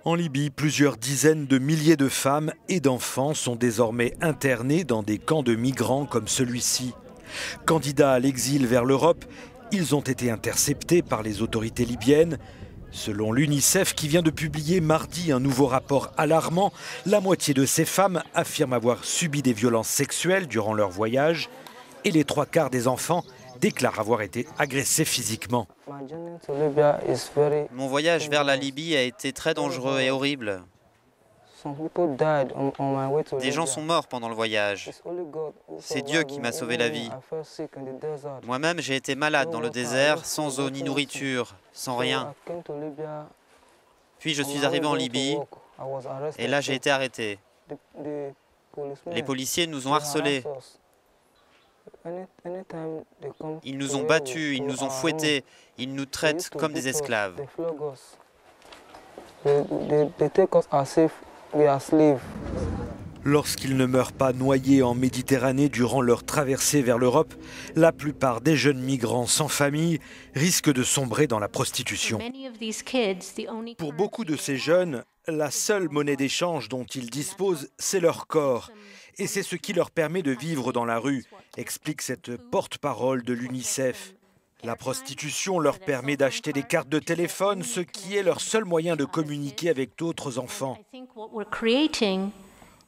En Libye, plusieurs dizaines de milliers de femmes et d'enfants sont désormais internés dans des camps de migrants comme celui-ci. Candidats à l'exil vers l'Europe, ils ont été interceptés par les autorités libyennes. Selon l'UNICEF qui vient de publier mardi un nouveau rapport alarmant, la moitié de ces femmes affirment avoir subi des violences sexuelles durant leur voyage et les 3/4 des enfants déclarent avoir été agressés physiquement. Mon voyage vers la Libye a été très dangereux et horrible. Des gens sont morts pendant le voyage. C'est Dieu qui m'a sauvé la vie. Moi-même, j'ai été malade dans le désert, sans eau ni nourriture, sans rien. Puis je suis arrivé en Libye et là j'ai été arrêté. Les policiers nous ont harcelés. Ils nous ont battus, ils nous ont fouettés, ils nous traitent comme des esclaves. Lorsqu'ils ne meurent pas noyés en Méditerranée durant leur traversée vers l'Europe, la plupart des jeunes migrants sans famille risquent de sombrer dans la prostitution. Pour beaucoup de ces jeunes, la seule monnaie d'échange dont ils disposent, c'est leur corps. Et c'est ce qui leur permet de vivre dans la rue, explique cette porte-parole de l'UNICEF. La prostitution leur permet d'acheter des cartes de téléphone, ce qui est leur seul moyen de communiquer avec d'autres enfants.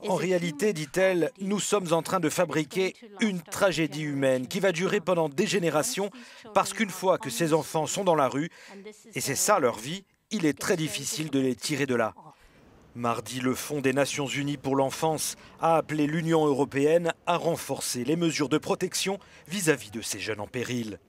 En réalité, dit-elle, nous sommes en train de fabriquer une tragédie humaine qui va durer pendant des générations parce qu'une fois que ces enfants sont dans la rue, et c'est ça leur vie, il est très difficile de les tirer de là. Mardi, le Fonds des Nations Unies pour l'enfance a appelé l'Union européenne à renforcer les mesures de protection vis-à-vis de ces jeunes en péril.